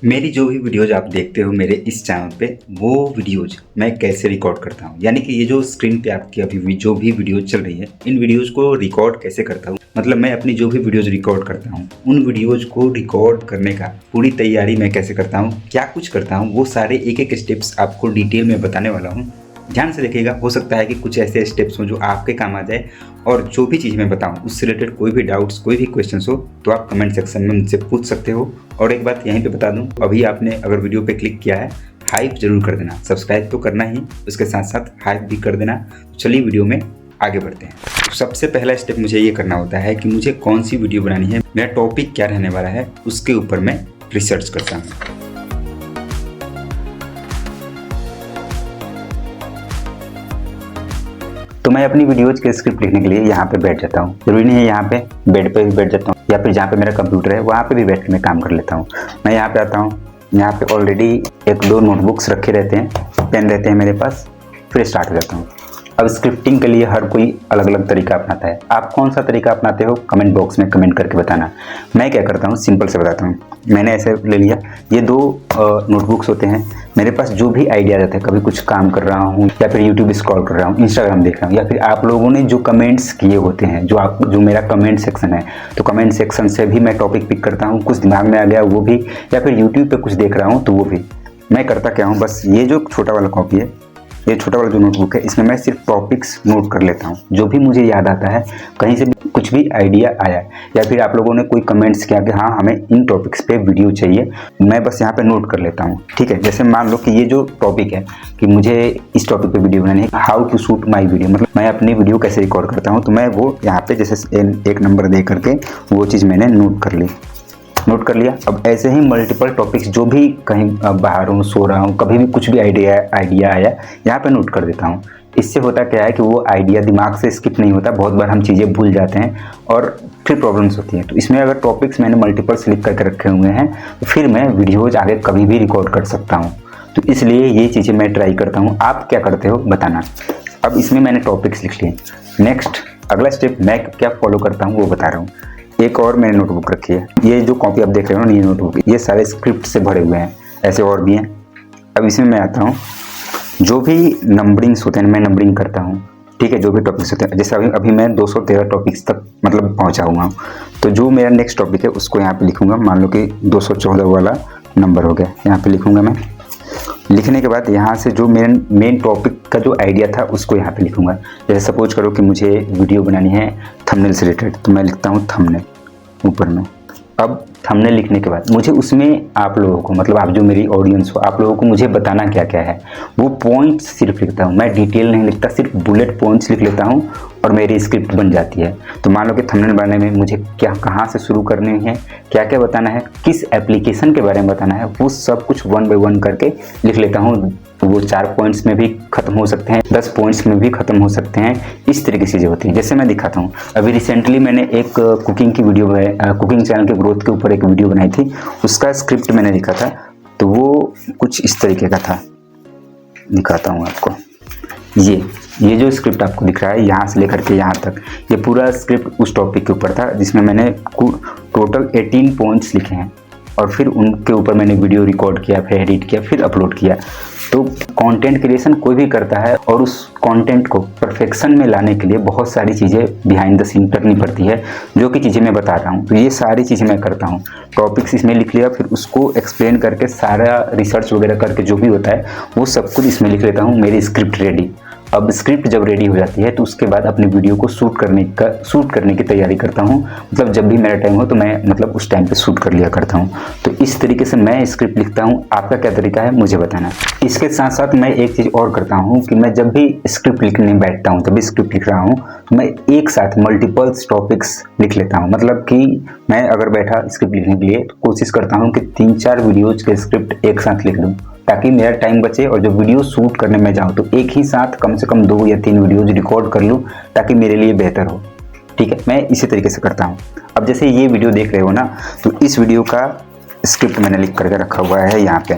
मेरी जो भी वीडियोज़ आप देखते हो मेरे इस चैनल पे, वो वीडियोज़ मैं कैसे रिकॉर्ड करता हूँ, यानी कि ये जो स्क्रीन पे आपकी अभी जो भी वीडियोज़ चल रही है, इन वीडियोज़ को रिकॉर्ड कैसे करता हूँ। मतलब मैं अपनी जो भी वीडियोज़ रिकॉर्ड करता हूँ, उन वीडियोज़ को रिकॉर्ड करने का पूरी तैयारी मैं कैसे करता हूँ, क्या कुछ करता हूँ, वो सारे एक-एक स्टेप्स आपको डिटेल में बताने वाला हूँ। ध्यान से देखिएगा, हो सकता है कि कुछ ऐसे स्टेप्स हों जो आपके काम आ जाए, और जो भी चीज़ मैं बताऊँ उससे रिलेटेड कोई भी डाउट्स, कोई भी क्वेश्चंस हो तो आप कमेंट सेक्शन में मुझसे पूछ सकते हो। और एक बात यहीं पे बता दूँ, अभी आपने अगर वीडियो पे क्लिक किया है, हाइप ज़रूर कर देना। सब्सक्राइब तो करना ही, उसके साथ साथ हाइप भी कर देना। तो चलिए वीडियो में आगे बढ़ते हैं। तो सबसे पहला स्टेप मुझे ये करना होता है कि मुझे कौन सी वीडियो बनानी है, मेरा टॉपिक क्या रहने वाला है, उसके ऊपर मैं रिसर्च करता हूँ। तो मैं अपनी वीडियोज़ के स्क्रिप्ट लिखने के लिए यहाँ पे बैठ जाता हूँ। ज़रूरी नहीं है यहाँ पे, बेड पे भी बैठ जाता हूँ, या फिर जहाँ पे मेरा कंप्यूटर है वहाँ पे भी बैठ के मैं काम कर लेता हूँ। मैं यहाँ पे आता हूँ, यहाँ पे ऑलरेडी 1-2 नोटबुक्स रखे रहते हैं, पेन रहते हैं मेरे पास, फिर स्टार्ट हो जाता हूँ। अब स्क्रिप्टिंग के लिए हर कोई अलग अलग तरीका अपनाता है। आप कौन सा तरीका अपनाते हो कमेंट बॉक्स में कमेंट करके बताना। मैं क्या करता हूँ, सिंपल से बताता हूँ। मैंने ऐसे ले लिया, ये 2 नोटबुक्स होते हैं। मेरे पास जो भी आइडिया आता है, कभी कुछ काम कर रहा हूँ या फिर यूट्यूब स्क्रॉल कर रहा हूँ, इंस्टाग्राम देख रहा हूँ, या फिर आप लोगों ने जो कमेंट्स किए होते हैं, जो मेरा कमेंट सेक्शन है, तो कमेंट सेक्शन से भी मैं टॉपिक पिक करता हूँ। कुछ दिमाग में आ गया वो भी, या फिर यूट्यूब पे कुछ देख रहा हूँ तो वो भी। मैं करता क्या हूँ, बस ये जो छोटा वाला कॉपी है, ये छोटा वाला जो नोटबुक है, इसमें मैं सिर्फ टॉपिक्स नोट कर लेता हूँ। जो भी मुझे याद आता है, कहीं से भी कुछ भी आइडिया आया, या फिर आप लोगों ने कोई कमेंट्स किया कि हाँ हमें इन टॉपिक्स पे वीडियो चाहिए, मैं बस यहाँ पे नोट कर लेता हूँ। ठीक है, जैसे मान लो कि ये जो टॉपिक है कि मुझे इस टॉपिक पे वीडियो बनानी है, how to shoot my video, मतलब मैं अपनी वीडियो कैसे रिकॉर्ड करता हूँ, तो मैं वो यहाँ पे जैसे एक नंबर दे करके वो चीज़ मैंने नोट कर लिया। अब ऐसे ही मल्टीपल टॉपिक्स, जो भी कहीं बाहर हूँ, सो रहा हूँ, कभी भी कुछ भी आइडिया आया, यहाँ पे नोट कर देता हूँ। इससे होता क्या है कि वो आइडिया दिमाग से स्किप नहीं होता। बहुत बार हम चीज़ें भूल जाते हैं और फिर प्रॉब्लम्स होती हैं। तो इसमें अगर टॉपिक्स मैंने मल्टीपल सिलेक्ट करके रखे हुए हैं, तो फिर मैं वीडियोज़ आगे कभी भी रिकॉर्ड कर सकता हूँ। तो इसलिए ये चीज़ें मैं ट्राई करता हूँ। आप क्या करते हो बताना। अब इसमें मैंने टॉपिक्स लिख लिए। नेक्स्ट अगला स्टेप मैं क्या फॉलो करता हूँ वो बता रहा हूँ। एक और मैंने नोटबुक रखी है, ये जो कॉपी आप देख रहे हो ना, ये नोटबुक, ये सारे स्क्रिप्ट से भरे हुए हैं, ऐसे और भी हैं। अब इसमें मैं आता हूँ, जो भी नंबरिंग्स होते हैं मैं नंबरिंग करता हूँ। ठीक है, जो भी टॉपिक्स होते हैं, जैसे अभी मैं 213 टॉपिक्स तक मतलब पहुँचा हुआ हूँ, तो जो मेरा नेक्स्ट टॉपिक है उसको यहाँ पे लिखूँगा। मान लो कि 214 वाला नंबर हो गया, यहाँ पे लिखूँगा मैं। लिखने के बाद यहाँ से जो मेरा मेन टॉपिक का जो आइडिया था उसको यहाँ पे लिखूँगा। जैसे सपोज करो कि मुझे वीडियो बनानी है थंबनेल से रिलेटेड, तो मैं लिखता हूँ थंबनेल ऊपर में। अब थंबनेल लिखने के बाद मुझे उसमें आप लोगों को, मतलब आप जो मेरी ऑडियंस हो, आप लोगों को मुझे बताना क्या क्या है, वो पॉइंट्स सिर्फ लिखता हूँ। मैं डिटेल नहीं लिखता, सिर्फ बुलेट पॉइंट्स लिख लेता हूँ और मेरी स्क्रिप्ट बन जाती है। तो मान लो कि थंबनेल बनाने में मुझे क्या, कहाँ से शुरू करनी है, क्या क्या बताना है, किस एप्लीकेशन के बारे में बताना है, वो सब कुछ 1 बाय 1 करके लिख लेता हूँ। तो वो 4 पॉइंट्स में भी खत्म हो सकते हैं, 10 पॉइंट्स में भी खत्म हो सकते हैं। इस तरीके की चीज़ें होती हैं। जैसे मैं दिखाता हूँ, अभी रिसेंटली मैंने एक कुकिंग की वीडियो है, कुकिंग चैनल के ग्रोथ के ऊपर एक वीडियो बनाई थी, उसका स्क्रिप्ट मैंने लिखा था। तो वो कुछ इस तरीके का था, दिखाता हूँ आपको। ये जो स्क्रिप्ट आपको दिख रहा है, यहाँ से लेकर के यहाँ तक, ये पूरा स्क्रिप्ट उस टॉपिक के ऊपर था, जिसमें मैंने टोटल 18 पॉइंट्स लिखे हैं, और फिर उनके ऊपर मैंने वीडियो रिकॉर्ड किया, फिर एडिट किया, फिर अपलोड किया। तो कंटेंट क्रिएशन कोई भी करता है, और उस कंटेंट को परफेक्शन में लाने के लिए बहुत सारी चीज़ें बिहाइंड द सीन करनी पड़ती है, जो कि चीज़ें मैं बता रहा हूँ। तो ये सारी चीज़ें मैं करता हूँ। टॉपिक्स इसमें लिख लिया, फिर उसको एक्सप्लेन करके, सारा रिसर्च वगैरह करके जो भी होता है वो सब कुछ इसमें लिख लेता हूँ। मेरी स्क्रिप्ट रेडी। अब स्क्रिप्ट जब रेडी हो जाती है तो उसके बाद अपनी वीडियो को शूट करने की तैयारी करता हूँ। मतलब जब भी मेरा टाइम हो तो मैं मतलब उस टाइम पे शूट कर लिया करता हूँ। तो इस तरीके से मैं स्क्रिप्ट लिखता हूँ। आपका क्या तरीका है मुझे बताना। इसके साथ साथ मैं एक चीज़ और करता हूँ कि मैं जब भी स्क्रिप्ट लिखने बैठता हूँ, तभी स्क्रिप्ट लिख रहा हूँ, तो मैं एक साथ मल्टीपल्स टॉपिक्स लिख लेता हूँ। मतलब कि मैं अगर बैठा स्क्रिप्ट लिखने के लिए तो कोशिश करता हूँ कि 3-4 वीडियोज़ के स्क्रिप्ट एक साथ लिख लूँ, ताकि मेरा टाइम बचे, और जो वीडियो शूट करने में जाऊँ तो एक ही साथ कम से कम 2 या 3 वीडियोज रिकॉर्ड कर लूँ, ताकि मेरे लिए बेहतर हो। ठीक है, मैं इसी तरीके से करता हूँ। अब जैसे ये वीडियो देख रहे हो ना, तो इस वीडियो का स्क्रिप्ट मैंने लिख करके रखा हुआ है यहाँ पे।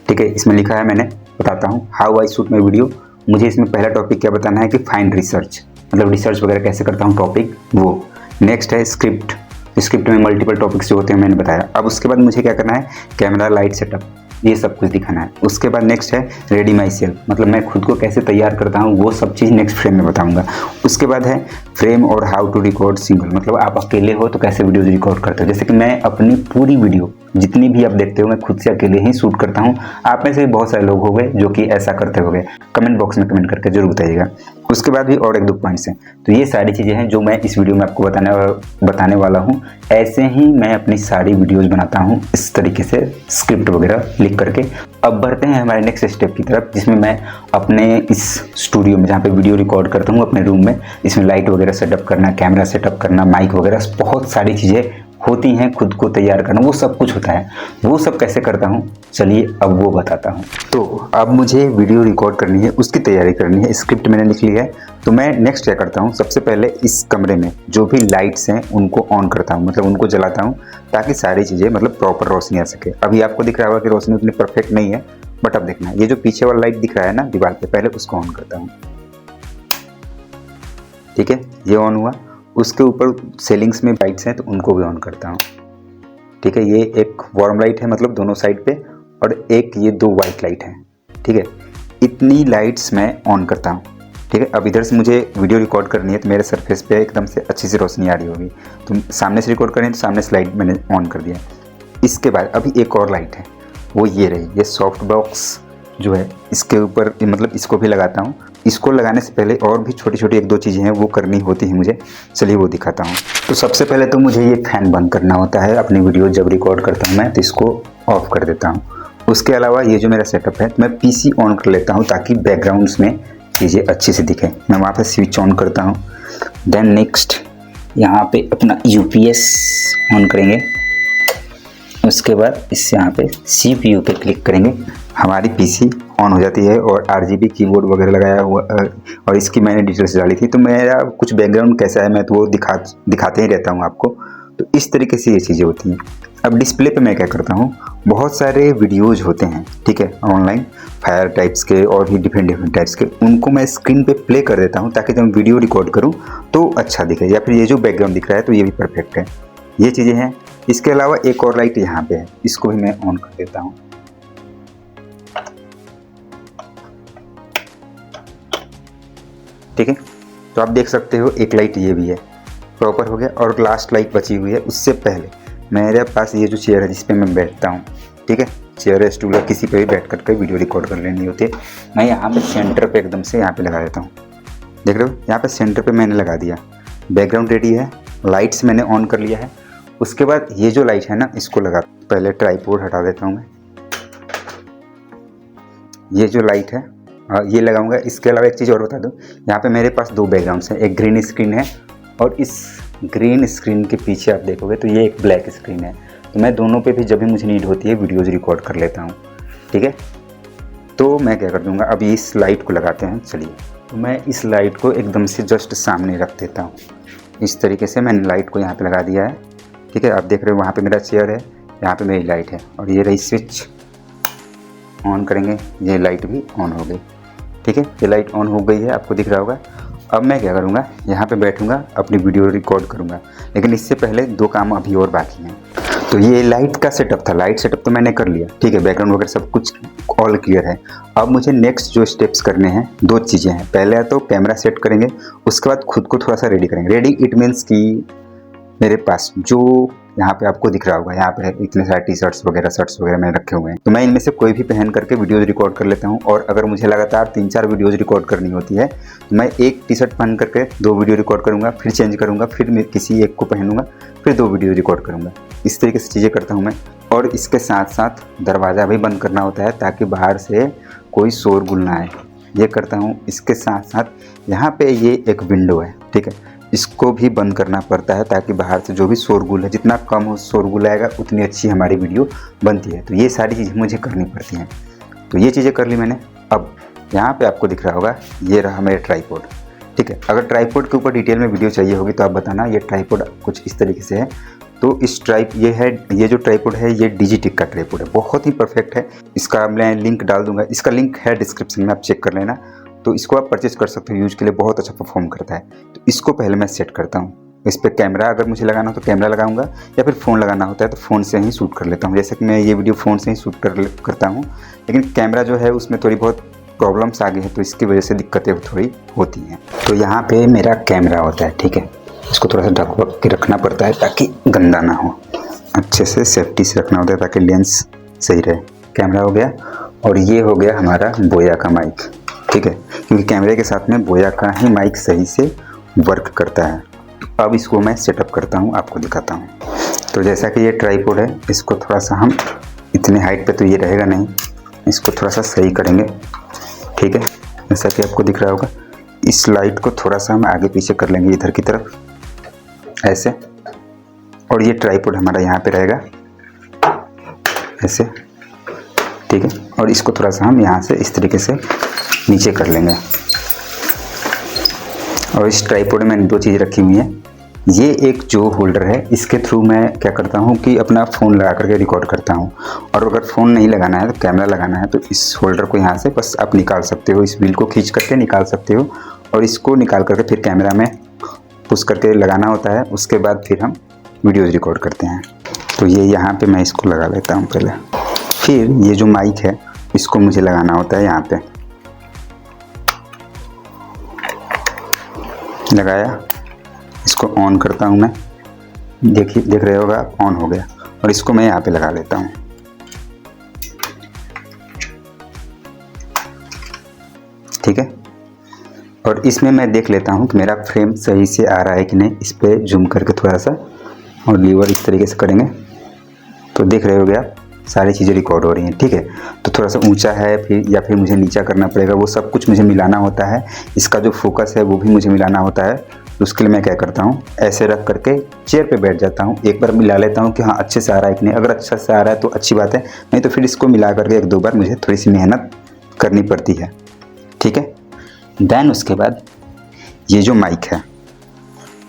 ठीक है, इसमें लिखा है, मैंने बताता हूँ, how I shoot my video. मुझे इसमें पहला टॉपिक क्या बताना है कि फाइंड रिसर्च, मतलब रिसर्च वगैरह कैसे करता हूँ, टॉपिक वो। नेक्स्ट है स्क्रिप्ट, स्क्रिप्ट में मल्टीपल टॉपिक्स जो होते हैं मैंने बताया। अब उसके बाद मुझे क्या करना है, कैमरा, लाइट सेटअप, ये सब कुछ दिखाना है। उसके बाद नेक्स्ट है रेडी माई सेल्फ, मतलब मैं खुद को कैसे तैयार करता हूँ वो सब चीज़ नेक्स्ट फ्रेम में बताऊंगा। उसके बाद है फ्रेम और हाउ टू रिकॉर्ड सिंगल, मतलब आप अकेले हो तो कैसे वीडियोज रिकॉर्ड करते हो। जैसे कि मैं अपनी पूरी वीडियो जितनी भी आप देखते हो मैं खुद से अकेले ही शूट करता हूँ। आप में से बहुत सारे लोग हो गए जो कि ऐसा करते हो गए, कमेंट बॉक्स में कमेंट करके जरूर बताइएगा। उसके बाद भी और एक दो पॉइंट्स हैं। तो ये सारी चीज़ें हैं जो मैं इस वीडियो में आपको बताने वाला हूँ। ऐसे ही मैं अपनी सारी वीडियोज़ बनाता हूँ इस तरीके से स्क्रिप्ट वगैरह लिख करके। अब बढ़ते हैं हमारे नेक्स्ट स्टेप की तरफ, जिसमें मैं अपने इस स्टूडियो में जहाँ पे वीडियो रिकॉर्ड करता हूँ अपने रूम में, इसमें लाइट वगैरह सेटअप करना, कैमरा सेटअप करना, माइक वगैरह बहुत सारी चीज़ें होती हैं, खुद को तैयार करना, वो सब कुछ होता है। वो सब कैसे करता हूँ चलिए अब वो बताता हूँ। तो अब मुझे वीडियो रिकॉर्ड करनी है, उसकी तैयारी करनी है। स्क्रिप्ट मैंने लिख ली है, तो मैं नेक्स्ट क्या करता हूँ, सबसे पहले इस कमरे में जो भी लाइट्स हैं उनको ऑन करता हूँ, मतलब उनको जलाता हूँ ताकि सारी चीज़ें मतलब प्रॉपर रोशनी आ सके। अभी आपको दिख रहा होगा कि रोशनी उतनी परफेक्ट नहीं है, बट अब देखना, ये जो पीछे वाला लाइट दिख रहा है ना दीवार पे, पहले उसको ऑन करता हूँ। ठीक है, ये ऑन हुआ। उसके ऊपर सेलिंग्स में लाइट्स हैं तो उनको भी ऑन करता हूँ। ठीक है, ये एक वार्म लाइट है मतलब दोनों साइड पे, और एक ये दो वाइट लाइट है। ठीक है, इतनी लाइट्स मैं ऑन करता हूँ। ठीक है, अब इधर से मुझे वीडियो रिकॉर्ड करनी है तो मेरे सरफेस पे एकदम से अच्छी सी रोशनी आ रही होगी। तो सामने से रिकॉर्ड करनी है तो सामने से लाइट मैंने ऑन कर दिया। इसके बाद अभी एक और लाइट है, वो ये रही, ये सॉफ्ट बॉक्स जो है इसके ऊपर, मतलब इसको भी लगाता हूँ। इसको लगाने से पहले और भी छोटी छोटी एक दो चीज़ें हैं वो करनी होती हैं मुझे, चलिए वो दिखाता हूँ। तो सबसे पहले तो मुझे ये फैन बंद करना होता है अपनी वीडियो जब रिकॉर्ड करता हूँ मैं, तो इसको ऑफ कर देता हूँ। उसके अलावा ये जो मेरा सेटअप है मैं पीसी ऑन कर लेता हूँ ताकि बैकग्राउंड्स में चीज़ें अच्छे से दिखें। मैं वहाँ पर स्विच ऑन करता हूँ। देन नेक्स्ट यहाँ पे अपना यूपीएस ऑन करेंगे। उसके बाद इस यहाँ पे CPU पे क्लिक करेंगे, हमारी PC ऑन हो जाती है और RGB कीबोर्ड वगैरह लगाया हुआ, और इसकी मैंने डिटेल्स डाली थी। तो मेरा कुछ बैकग्राउंड कैसा है मैं तो वो दिखाते ही रहता हूँ आपको। तो इस तरीके से ये चीज़ें होती हैं। अब डिस्प्ले पे मैं क्या करता हूँ, बहुत सारे वीडियोज़ होते हैं, ठीक है, ऑनलाइन फायर टाइप्स के और भी डिफरेंट टाइप्स के, उनको मैं स्क्रीन पे प्ले कर देता हूँ ताकि जब मैं वीडियो रिकॉर्ड करूँ तो अच्छा दिखे, या फिर ये जो बैकग्राउंड दिख रहा है तो ये भी परफेक्ट है। ये चीज़ें हैं। इसके अलावा एक और लाइट यहाँ पे है, इसको भी मैं ऑन कर देता हूँ। ठीक है, तो आप देख सकते हो एक लाइट ये भी है, प्रॉपर हो गया। और लास्ट लाइट बची हुई है, उससे पहले मेरे पास ये जो चेयर है जिस पे मैं बैठता हूँ, ठीक है, चेयर है, स्टूल है, किसी पे भी बैठ करके वीडियो रिकॉर्ड कर लेनी होती है। मैं यहाँ पे सेंटर पे एकदम से यहाँ पे लगा देता हूँ। देख रहे हो, यहाँ पे सेंटर पे मैंने लगा दिया। बैकग्राउंड रेडी है, लाइट्स मैंने ऑन कर लिया है। उसके बाद ये जो लाइट है ना इसको लगा, पहले ट्राइपॉड हटा देता हूँ मैं। ये जो लाइट है ये लगाऊंगा। इसके अलावा एक चीज़ और बता दूँ, यहाँ पे मेरे पास दो बैकग्राउंड्स हैं, एक ग्रीन स्क्रीन है और इस ग्रीन स्क्रीन के पीछे आप देखोगे तो ये एक ब्लैक स्क्रीन है। तो मैं दोनों पे भी जब भी मुझे नीड होती है वीडियोज़ रिकॉर्ड कर लेता हूँ। ठीक है, तो मैं क्या कर दूँगा, अभी इस लाइट को लगाते हैं। चलिए, तो मैं इस लाइट को एकदम से जस्ट सामने रख देता हूँ। इस तरीके से मैंने लाइट को यहाँ पे लगा दिया है। ठीक है, आप देख रहे हो वहाँ पे मेरा चेयर है, यहाँ पे मेरी लाइट है, और ये रही स्विच, ऑन करेंगे, ये लाइट भी ऑन हो गई। ठीक है, ये लाइट ऑन हो गई है, आपको दिख रहा होगा। अब मैं क्या करूँगा, यहाँ पे बैठूँगा, अपनी वीडियो रिकॉर्ड करूँगा। लेकिन इससे पहले दो काम अभी और बाकी हैं। तो ये लाइट का सेटअप था, लाइट सेटअप तो मैंने कर लिया। ठीक है, बैकग्राउंड वगैरह सब कुछ ऑल क्लियर है। अब मुझे नेक्स्ट जो स्टेप्स करने हैं, दो चीज़ें हैं। पहले तो कैमरा सेट करेंगे, उसके बाद खुद को थोड़ा सा रेडी करेंगे। रेडी इट मीन्स कि मेरे पास जो यहाँ पे आपको दिख रहा होगा, यहाँ पे इतने सारे टी शर्ट्स वगैरह मैंने रखे हुए हैं। तो मैं इनमें से कोई भी पहन करके वीडियोज़ रिकॉर्ड कर लेता हूँ। और अगर मुझे लगातार 3-4 वीडियोज़ रिकॉर्ड करनी होती है तो मैं एक टी शर्ट पहन करके 2 वीडियो रिकॉर्ड करूँगा, फिर चेंज करूँगा, फिर मैं किसी एक को पहनूँगा, फिर 2 वीडियो रिकॉर्ड करूँगा। इस तरीके से चीज़ें करता हूँ मैं। और इसके साथ साथ दरवाज़ा भी बंद करना होता है ताकि बाहर से कोई शोरगुल ना आए, ये करता हूँ। इसके साथ साथ यहाँ पे ये एक विंडो है, ठीक है, इसको भी बंद करना पड़ता है ताकि बाहर से जो भी शोरगुल है, जितना कम हो शोरगुल आएगा उतनी अच्छी हमारी वीडियो बनती है। तो ये सारी चीज़ें मुझे करनी पड़ती हैं। तो ये चीज़ें कर ली मैंने। अब यहाँ पे आपको दिख रहा होगा, ये रहा मेरा ट्राइपॉड। ठीक है, अगर ट्राइपॉड के ऊपर डिटेल में वीडियो चाहिए होगी तो आप बताना। ये ट्राइपॉड कुछ इस तरीके से है। तो इस ये जो ट्राइपॉड है ये डिजिटेक का ट्राइपॉड है, बहुत ही परफेक्ट है। इसका मैं लिंक डाल दूंगा, इसका लिंक है डिस्क्रिप्शन में, आप चेक कर लेना। तो इसको आप परचेज कर सकते हो, यूज के लिए बहुत अच्छा परफॉर्म करता है। तो इसको पहले मैं सेट करता हूँ। इस पर कैमरा अगर मुझे लगाना हो तो कैमरा लगाऊंगा, या फिर फ़ोन लगाना होता है तो फ़ोन से ही शूट कर लेता हूँ। जैसे कि मैं ये वीडियो फ़ोन से ही शूट करता हूँ, लेकिन कैमरा जो है उसमें थोड़ी बहुत प्रॉब्लम्स आ गई है, तो इसकी वजह से दिक्कतें थोड़ी होती हैं। तो यहाँ पे मेरा कैमरा होता है, ठीक है। इसको थोड़ा सा ढक वक के रखना पड़ता है ताकि गंदा ना हो, अच्छे से सेफ्टी से रखना होता है ताकि लेंस सही रहे। कैमरा हो गया, और ये हो गया हमारा बोया का माइक, ठीक है, क्योंकि कैमरे के साथ में बोया का ही माइक सही से वर्क करता है। अब इसको मैं सेटअप करता हूँ, आपको दिखाता हूँ। तो जैसा कि ये ट्राइपॉड है, इसको थोड़ा सा हम इतने हाइट पे तो ये रहेगा नहीं, इसको थोड़ा सा सही करेंगे, ठीक है। जैसा कि आपको दिख रहा होगा, इस लाइट को थोड़ा सा हम आगे पीछे कर लेंगे इधर की तरफ, ऐसे। और ये ट्राइपॉड हमारा यहाँ पे रहेगा ऐसे, ठीक है। और इसको थोड़ा सा हम यहाँ से इस तरीके से नीचे कर लेंगे। और इस ट्राइपॉड में मैंने 2 चीज़ रखी हुई है। ये एक जो होल्डर है, इसके थ्रू मैं क्या करता हूँ कि अपना फ़ोन लगा करके रिकॉर्ड करता हूँ। और अगर फ़ोन नहीं लगाना है तो कैमरा लगाना है तो इस होल्डर को यहाँ से बस आप निकाल सकते हो, इस व्हील को खींच करके निकाल सकते हो, और इसको निकाल करके फिर कैमरा में पुश करके लगाना होता है। उसके बाद फिर हम वीडियोज़ रिकॉर्ड करते हैं। तो ये यहाँ पे मैं इसको लगा लेता हूँ पहले। फिर ये जो माइक है इसको मुझे लगाना होता है यहाँ पे, लगाया, इसको ऑन करता हूँ मैं, देखिए देख रहे होगा आप, ऑन हो गया। और इसको मैं यहाँ पे लगा लेता हूँ, ठीक है। और इसमें मैं देख लेता हूँ कि मेरा फ्रेम सही से आ रहा है कि नहीं। इस पर जूम करके थोड़ा सा और लीवर इस तरीके से करेंगे तो देख रहे होगे आप, सारी चीज़ें रिकॉर्ड हो रही हैं, ठीक है। तो थोड़ा सा ऊंचा है फिर, या फिर मुझे नीचा करना पड़ेगा, वो सब कुछ मुझे मिलाना होता है। इसका जो फोकस है वो भी मुझे मिलाना होता है। तो उसके लिए मैं क्या करता हूँ, ऐसे रख करके चेयर पे बैठ जाता हूँ, एक बार मिला लेता हूँ कि हाँ अच्छे से आ रहा है कि नहीं। अगर अच्छा से आ रहा है तो अच्छी बात है, नहीं तो फिर इसको मिला करके 1-2 बार मुझे थोड़ी सी मेहनत करनी पड़ती है, ठीक है। देन उसके बाद ये जो माइक है,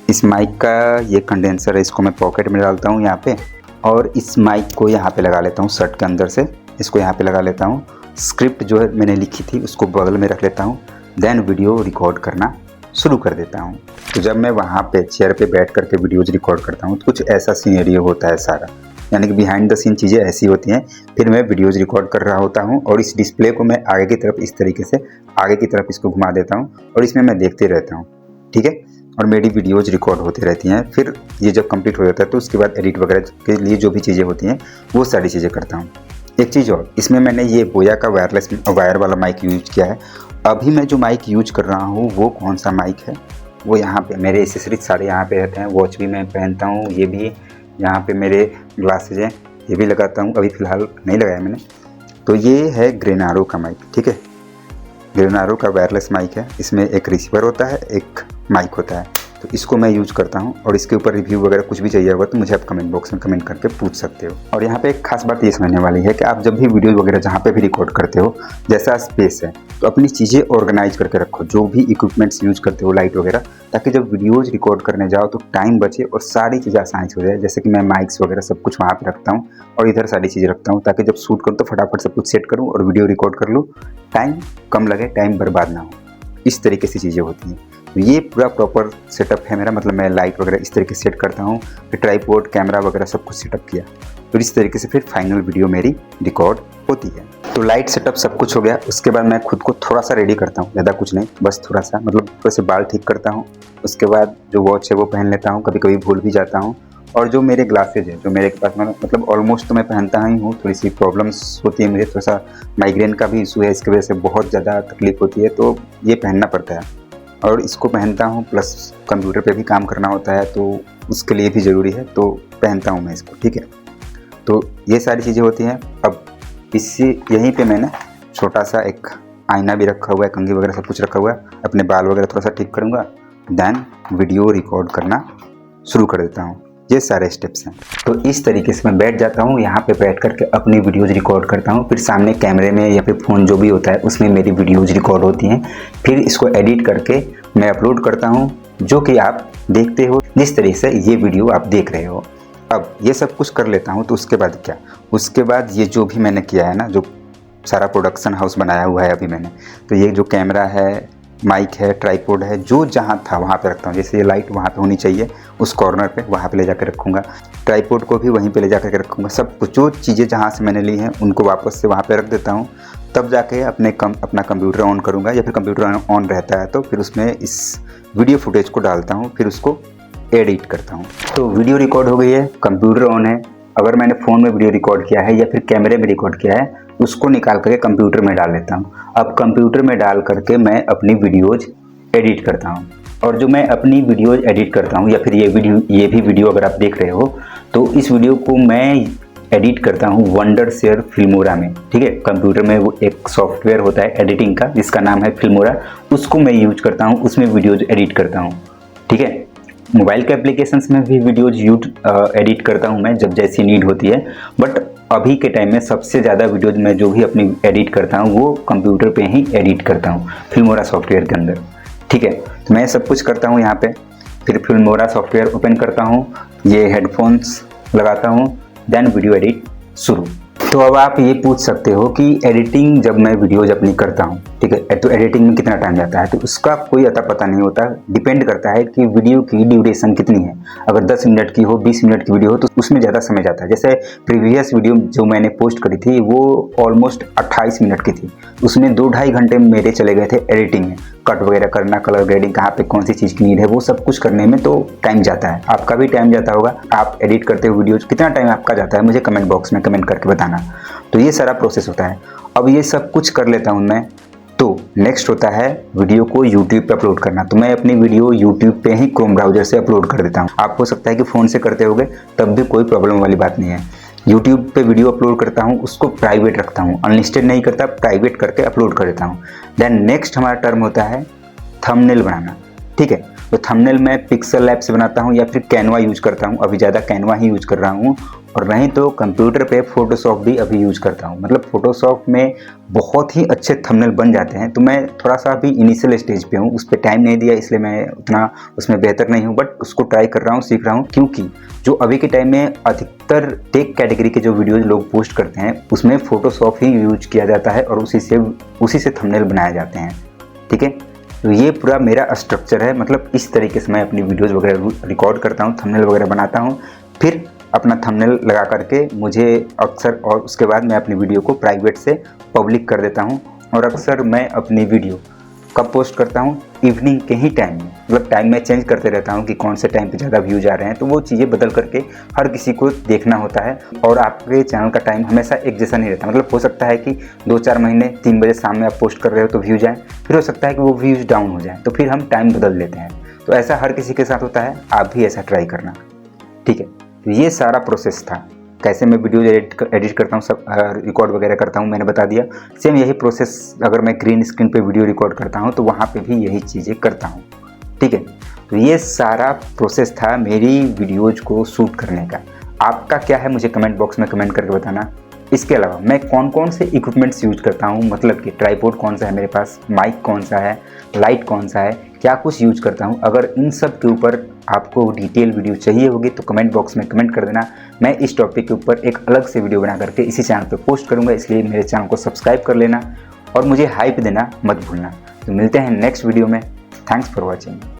इस माइक का ये कंडेंसर है, इसको मैं पॉकेट में डालता हूँ यहाँ पे, और इस माइक को यहाँ पे लगा लेता हूँ शर्ट के अंदर से, इसको यहाँ पे लगा लेता हूँ। स्क्रिप्ट जो है मैंने लिखी थी उसको बगल में रख लेता हूँ। देन वीडियो रिकॉर्ड करना शुरू कर देता हूँ। तो जब मैं वहाँ पे चेयर पे बैठ करके वीडियोज़ रिकॉर्ड करता हूँ तो कुछ ऐसा सीनेरियो होता है सारा, यानी कि बिहाइंड द सीन चीज़ें ऐसी होती हैं। फिर मैं वीडियोज़ रिकॉर्ड कर रहा होता हूँ और इस डिस्प्ले को मैं आगे की तरफ इस तरीके से आगे की तरफ इसको घुमा देता हूँ और इसमें मैं देखते रहता हूँ, ठीक है। और मेरी वीडियोज़ रिकॉर्ड होती रहती हैं। फिर ये जब कंप्लीट हो जाता है तो उसके बाद एडिट वगैरह के लिए जो भी चीज़ें होती हैं वो सारी चीज़ें करता हूँ। एक चीज़ और, इसमें मैंने ये बोया का वायर वाला माइक यूज किया है। अभी मैं जो माइक यूज कर रहा हूँ वो कौन सा माइक है, वो यहाँ पे मेरे एसेसरीज सारे यहाँ पे रहते हैं। वॉच भी मैं पहनता हूँ, ये भी यहाँ पे मेरे ग्लासेज हैं, ये भी लगाता हूँ। अभी फ़िलहाल नहीं लगाया मैंने। तो ये है ग्रेनारो का माइक, ठीक है। ग्रेनारो का वायरलेस माइक है, इसमें एक रिसीवर होता है, एक माइक होता है। तो इसको मैं यूज़ करता हूँ। और इसके ऊपर रिव्यू वगैरह कुछ भी चाहिए होगा तो मुझे आप कमेंट बॉक्स में कमेंट करके पूछ सकते हो। और यहाँ पे एक खास बात ये समझने वाली है कि आप जब भी वीडियो वगैरह जहाँ पे भी रिकॉर्ड करते हो, जैसा स्पेस है तो अपनी चीज़ें ऑर्गेनाइज करके रखो, जो भी इक्विपमेंट्स यूज़ करते हो, लाइट वगैरह, ताकि जब वीडियोज़ रिकॉर्ड करने जाओ तो टाइम बचे और सारी चीज़ें आसानी से हो जाए। जैसे कि मैं माइक्स वगैरह सब कुछ वहाँ पर रखता हूँ और इधर सारी चीज़ें रखता हूँ, ताकि जब शूट करूँ तो फटाफट सब कुछ सेट करूँ और वीडियो रिकॉर्ड कर लूँ, टाइम कम लगे, टाइम बर्बाद ना हो। इस तरीके से चीज़ें होती हैं। तो ये पूरा प्रॉपर सेटअप है मेरा, मतलब मैं लाइट वगैरह इस तरीके से सेट करता हूँ, फिर ट्राइपॉड, कैमरा वगैरह सब कुछ सेटअप किया, फिर इस तरीके से फिर फाइनल वीडियो मेरी रिकॉर्ड होती है। तो लाइट सेटअप सब कुछ हो गया। उसके बाद मैं खुद को थोड़ा सा रेडी करता हूँ, ज़्यादा कुछ नहीं, बस थोड़ा सा, मतलब थोड़े से बाल ठीक करता हूँ। उसके बाद जो वॉच है वो पहन लेता हूँ, कभी कभी भूल भी जाता हूँ। और जो मेरे ग्लासेज है, जो मेरे पास मतलब ऑलमोस्ट तो मैं पहनता ही हूँ। थोड़ी सी प्रॉब्लम्स होती है मुझे, थोड़ा सा माइग्रेन का भी इशू है, इसकी वजह से बहुत ज़्यादा तकलीफ होती है, तो ये पहनना पड़ता है। और इसको पहनता हूँ, प्लस कंप्यूटर पे भी काम करना होता है तो उसके लिए भी ज़रूरी है, तो पहनता हूँ मैं इसको, ठीक है। तो ये सारी चीज़ें होती हैं। अब इसी यहीं पे मैंने छोटा सा एक आईना भी रखा हुआ है, कंघी वगैरह सब कुछ रखा हुआ है। अपने बाल वगैरह थोड़ा सा ठीक करूँगा, देन वीडियो रिकॉर्ड करना शुरू कर देता हूँ। ये सारे स्टेप्स हैं। तो इस तरीके से मैं बैठ जाता हूँ, यहाँ पे बैठ करके अपनी वीडियोज़ रिकॉर्ड करता हूँ। फिर सामने कैमरे में या फिर फ़ोन जो भी होता है उसमें मेरी वीडियोज़ रिकॉर्ड होती हैं। फिर इसको एडिट करके मैं अपलोड करता हूँ, जो कि आप देखते हो जिस तरीके से ये वीडियो आप देख रहे हो। अब ये सब कुछ कर लेता हूँ तो उसके बाद क्या, उसके बाद ये जो भी मैंने किया है ना, जो सारा प्रोडक्शन हाउस बनाया हुआ है अभी मैंने, तो ये जो कैमरा है, माइक है, ट्राइपॉड है, जो जहाँ था वहाँ पे रखता हूँ। जैसे ये लाइट वहाँ पे होनी चाहिए उस कॉर्नर पे, वहाँ पे ले जाकर रखूँगा। ट्राइपॉड को भी वहीं पे ले जाकर के रखूँगा। सब कुछ जो चीज़ें जहाँ से मैंने ली हैं उनको वापस से वहाँ पे रख देता हूँ। तब जाके अपना कंप्यूटर ऑन करूँगा, या फिर कंप्यूटर ऑन रहता है तो फिर उसमें इस वीडियो फुटेज को डालता हूँ, फिर उसको एडिट करता हूँ। तो वीडियो रिकॉर्ड हो गई है, कंप्यूटर ऑन है। अगर मैंने फ़ोन में वीडियो रिकॉर्ड किया है या फिर कैमरे में रिकॉर्ड किया है, उसको निकाल करके कंप्यूटर में डाल लेता हूँ। अब कंप्यूटर में डाल करके मैं अपनी वीडियोज़ एडिट करता हूँ। और जो मैं अपनी वीडियोज़ एडिट करता हूँ, या फिर ये भी वीडियो अगर आप देख रहे हो, तो इस वीडियो को मैं एडिट करता हूँ वंडरशेयर फिल्मोरा में। ठीक है, कंप्यूटर में वो एक सॉफ्टवेयर होता है एडिटिंग का जिसका नाम है फिल्मोरा, उसको मैं यूज करता हूँ, उसमें वीडियोज़ एडिट करता हूँ। ठीक है, मोबाइल के एप्लीकेशंस में भी वीडियोज़ एडिट करता हूँ मैं जब जैसी नीड होती है। बट अभी के टाइम में सबसे ज़्यादा वीडियोज़ मैं जो भी अपनी एडिट करता हूँ वो कंप्यूटर पे ही एडिट करता हूँ, फिल्मोरा सॉफ्टवेयर के अंदर। ठीक है, तो मैं सब कुछ करता हूँ यहाँ पे। फिर फिल्मोरा सॉफ्टवेयर ओपन करता हूँ, ये हेडफोन्स लगाता हूँ, देन वीडियो एडिट शुरू। तो अब आप ये पूछ सकते हो कि एडिटिंग जब मैं वीडियोज अपनी करता हूँ, ठीक है, तो एडिटिंग में कितना टाइम जाता है? तो उसका कोई अता पता नहीं होता, डिपेंड करता है कि वीडियो की ड्यूरेशन कितनी है। अगर 10 मिनट की हो, 20 मिनट की वीडियो हो तो उसमें ज़्यादा समय जाता है। जैसे प्रीवियस वीडियो जो मैंने पोस्ट करी थी वो ऑलमोस्ट 28 मिनट की थी, उसमें 2-2.5 घंटे मेरे चले गए थे एडिटिंग में। कट वगैरह करना, कलर ग्रेडिंग, कहाँ पे कौन सी चीज़ की नीड है, वो सब कुछ करने में तो टाइम जाता है। आपका भी टाइम जाता होगा। आप एडिट करते हुए वीडियोज कितना टाइम आपका जाता है मुझे कमेंट बॉक्स में कमेंट करके बताना। तो ये सारा प्रोसेस होता है। अब ये सब कुछ कर लेता हूँ मैं, तो नेक्स्ट होता है वीडियो को यूट्यूब पे अपलोड करना। तो मैं अपनी वीडियो यूट्यूब पे ही क्रोम ब्राउजर से अपलोड कर देता हूँ। आप हो सकता है कि फ़ोन से करते होगे, तब भी कोई प्रॉब्लम वाली बात नहीं है। यूट्यूब पे वीडियो अपलोड करता हूँ, उसको प्राइवेट रखता हूँ, अनलिस्टेड नहीं करता, प्राइवेट करके अपलोड कर देता हूँ। देन नेक्स्ट हमारा टर्म होता है थंबनेल बनाना। ठीक है, तो थंबनेल मैं पिक्सल लैब से बनाता हूँ या फिर कैनवा यूज करता हूँ। अभी ज़्यादा कैनवा ही यूज कर रहा हूँ, और नहीं तो कंप्यूटर पे फोटोशॉप भी अभी यूज करता हूँ। मतलब फोटोशॉप में बहुत ही अच्छे थंबनेल बन जाते हैं। तो मैं थोड़ा सा अभी इनिशियल स्टेज पे हूँ, उस पर टाइम नहीं दिया, इसलिए मैं उतना उसमें बेहतर नहीं हूँ, बट उसको ट्राई कर रहा हूँ, सीख रहा हूँ। क्योंकि जो अभी के टाइम में अधिकतर टेक कैटेगरी के जो वीडियोज लोग पोस्ट करते हैं उसमें फोटोशॉप ही यूज किया जाता है और उसी से थंबनेल बनाए जाते हैं। ठीक है, तो ये पूरा मेरा स्ट्रक्चर है। मतलब इस तरीके से मैं अपनी वीडियोज़ वगैरह रिकॉर्ड करता हूँ, थंबनेल वगैरह बनाता हूँ, फिर अपना थंबनेल लगा करके मुझे अक्सर, और उसके बाद मैं अपनी वीडियो को प्राइवेट से पब्लिक कर देता हूँ। और अक्सर मैं अपनी वीडियो कब पोस्ट करता हूँ? इवनिंग के ही टाइम में। मतलब टाइम मैं चेंज करते रहता हूँ कि कौन से टाइम पे ज़्यादा व्यूज आ रहे हैं, तो वो चीज़ें बदल करके हर किसी को देखना होता है। और आपके चैनल का टाइम हमेशा एक जैसा नहीं रहता। मतलब हो सकता है कि 2-4 महीने 3 बजे शाम में आप पोस्ट कर रहे हो तो व्यूज आए, फिर हो सकता है कि वो व्यूज डाउन हो जाए, तो फिर हम टाइम बदल लेते हैं। तो ऐसा हर किसी के साथ होता है, आप भी ऐसा ट्राई करना। ठीक है, तो ये सारा प्रोसेस था, कैसे मैं वीडियो एडिट करता हूँ, सब रिकॉर्ड वगैरह करता हूँ, मैंने बता दिया। सेम यही प्रोसेस अगर मैं ग्रीन स्क्रीन पे वीडियो रिकॉर्ड करता हूँ तो वहाँ पे भी यही चीज़ें करता हूँ। ठीक है, तो ये सारा प्रोसेस था मेरी वीडियोज़ को शूट करने का। आपका क्या है मुझे कमेंट बॉक्स में कमेंट करके बताना। इसके अलावा मैं कौन कौन से इक्विपमेंट्स यूज करता हूँ, मतलब कि ट्राइपॉड कौन सा है मेरे पास, माइक कौन सा है, लाइट कौन सा है, क्या कुछ यूज करता हूँ। अगर इन सब के ऊपर आपको डिटेल वीडियो चाहिए होगी तो कमेंट बॉक्स में कमेंट कर देना। मैं इस टॉपिक के ऊपर एक अलग से वीडियो बना करके इसी चैनल पर पोस्ट करूँगा, इसलिए मेरे चैनल को सब्सक्राइब कर लेना और मुझे हाइप देना मत भूलना। तो मिलते हैं नेक्स्ट वीडियो में। Thanks for watching.